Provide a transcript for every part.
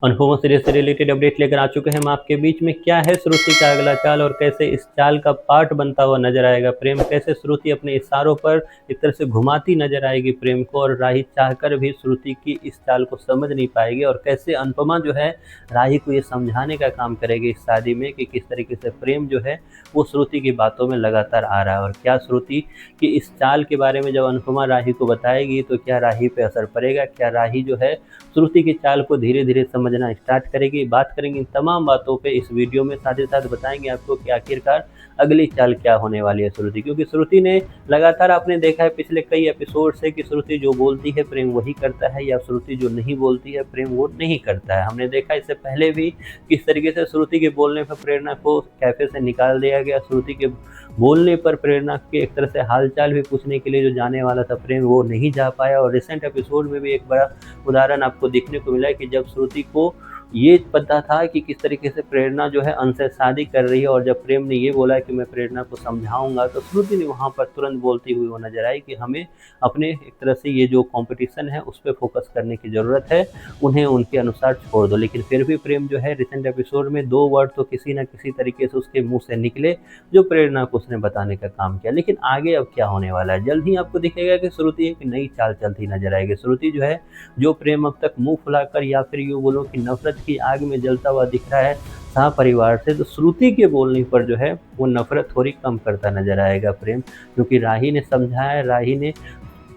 Anupama series से related update लेकर आ चुके हैं हम आपके बीच में। क्या है श्रुति का अगला चाल और कैसे इस चाल का पार्ट बनता हुआ नजर आएगा प्रेम, कैसे श्रुति अपने इशारों पर एक तरह से घुमाती नजर आएगी प्रेम को और राही चाहकर भी श्रुति की इस चाल को समझ नहीं पाएगी, और कैसे अनुपमा जो है राही को ये समझाने का काम करेगी इस शादी में कि किस तरीके से प्रेम जो है वो श्रुति की बातों में लगातार आ रहा है। और क्या श्रुति की इस चाल के बारे में जब अनुपमा राही को बताएगी तो क्या राही पे असर पड़ेगा, क्या राही जो है श्रुति की चाल को धीरे धीरे समझना स्टार्ट करेगी। बात करेंगे इन तमाम बातों पे इस वीडियो में, साथ ही साथ बताएंगे आपको कि आखिरकार अगली चाल क्या होने वाली है श्रुति, क्योंकि श्रुति ने लगातार आपने देखा है पिछले कई एपिसोड से कि श्रुति जो बोलती है प्रेम वही करता है, या श्रुति जो नहीं बोलती है प्रेम वो नहीं करता है। हमने देखा इससे पहले भी किस तरीके से श्रुति के बोलने पर प्रेरणा को कैफे से निकाल दिया गया, श्रुति के बोलने पर प्रेरणा के एक तरह से हालचाल भी पूछने के लिए जो जाने वाला था प्रेम वो नहीं जा पाया। और रिसेंट एपिसोड में भी एक बड़ा उदाहरण आपको देखने को मिला कि जब श्रुति को ये पता था कि किस तरीके से प्रेरणा जो है अंश से शादी कर रही है, और जब प्रेम ने ये बोला कि मैं प्रेरणा को समझाऊंगा तो श्रुति ने वहाँ पर तुरंत बोलती हुई वो नजर आई कि हमें अपने एक तरह से ये जो कंपटीशन है उस पर फोकस करने की ज़रूरत है, उन्हें उनके अनुसार छोड़ दो। लेकिन फिर भी प्रेम जो है रिसेंट एपिसोड में 2 वर्ड तो किसी न किसी तरीके से उसके मुँह से निकले जो प्रेरणा को उसने बताने का काम किया। लेकिन आगे अब क्या होने वाला है, जल्द ही आपको दिखेगा कि श्रुति एक नई चाल चलती नजर आएगी। श्रुति जो है जो प्रेम अब तक मुँह फुलाकर या फिर यूँ बोलो कि नफरत की आग में जलता हुआ दिख रहा है शाह परिवार से, तो श्रुति के बोलने पर जो है वो नफरत थोड़ी कम करता नजर आएगा प्रेम, क्योंकि राही ने समझाया, राही ने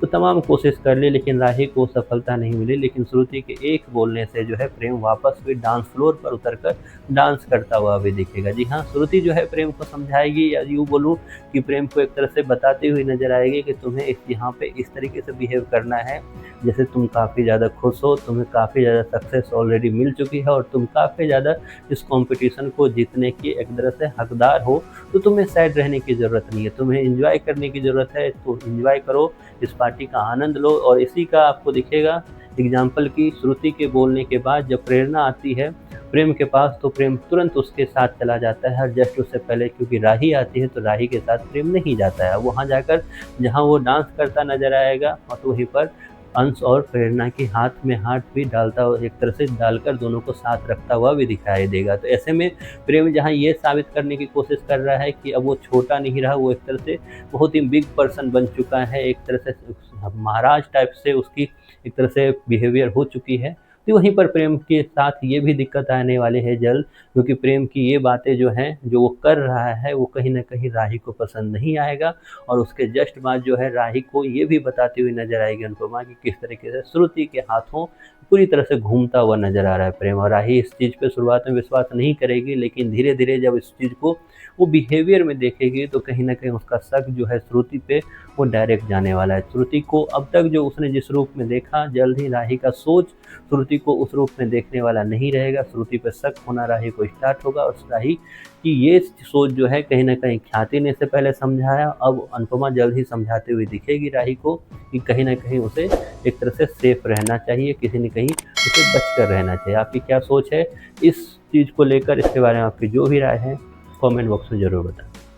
तो तमाम कोशिश कर ली लेकिन राही को सफलता नहीं मिली। लेकिन श्रुति के एक बोलने से जो है प्रेम वापस भी डांस फ्लोर पर उतरकर डांस करता हुआ भी दिखेगा। जी हाँ, श्रुति जो है प्रेम को समझाएगी, या यूँ बोलूँ कि प्रेम को एक तरह से बताती हुई नजर आएगी कि तुम्हें यहाँ पे इस तरीके से बिहेव करना है जैसे तुम काफ़ी ज़्यादा खुश हो, तुम्हें काफ़ी ज़्यादा सक्सेस ऑलरेडी मिल चुकी है और तुम काफ़ी ज़्यादा इस कंपटीशन को जीतने की एक तरह से हकदार हो, तो तुम्हें सैड रहने की ज़रूरत नहीं है, तुम्हें एंजॉय करने की ज़रूरत है। तो एंजॉय करो, इस पार्टी का आनंद लो। और इसी का आपको दिखेगा एग्जाम्पल की श्रुति के बोलने के बाद जब प्रेरणा आती है प्रेम के पास तो प्रेम तुरंत उसके साथ चला जाता है, और जस्ट उससे पहले क्योंकि राही आती है तो राही के साथ प्रेम नहीं जाता है, वहाँ जाकर जहाँ वो डांस करता नजर आएगा और तो वहीं पर अंश और प्रेरणा के हाथ में हाथ भी डालता हुआ एक तरह से डालकर दोनों को साथ रखता हुआ भी दिखाई देगा। तो ऐसे में प्रेम जहाँ ये साबित करने की कोशिश कर रहा है कि अब वो छोटा नहीं रहा, वो एक तरह से बहुत ही बिग पर्सन बन चुका है, एक तरह से महाराज टाइप से उसकी एक तरह से बिहेवियर हो चुकी है। तो वहीं पर प्रेम के साथ ये भी दिक्कत आने वाले है जल्द, क्योंकि प्रेम की ये बातें जो हैं जो वो कर रहा है वो कहीं ना कहीं राही को पसंद नहीं आएगा, और उसके जस्ट बाद जो है राही को ये भी बताती हुई नजर आएगी अनुपमा कि किस तरीके से श्रुति के हाथों पूरी तरह से घूमता हुआ नजर आ रहा है प्रेम। और राही इस चीज़ पे शुरुआत में विश्वास नहीं करेगी, लेकिन धीरे धीरे जब इस चीज़ को वो बिहेवियर में देखेगी तो कहीं ना कहीं उसका शक जो है श्रुति पे वो डायरेक्ट जाने वाला है। श्रुति को अब तक जो उसने जिस रूप में देखा, जल्द ही राही का सोच श्रुति को उस रूप में देखने वाला नहीं रहेगा, श्रुति पे शक होना राही को स्टार्ट होगा। और राही की ये सोच जो है कहीं ना कहीं ख्याति ने इससे पहले समझाया, अब अनुपमा जल्द ही समझाते हुए दिखेगी राही को कि कहीं ना कहीं उसे एक तरह से सेफ रहना चाहिए, किसी न कहीं उसे बच कर रहना चाहिए। आपकी क्या सोच है इस चीज़ को लेकर, इसके बारे में आपकी जो भी राय है कमेंट बॉक्स में ज़रूर बताएं।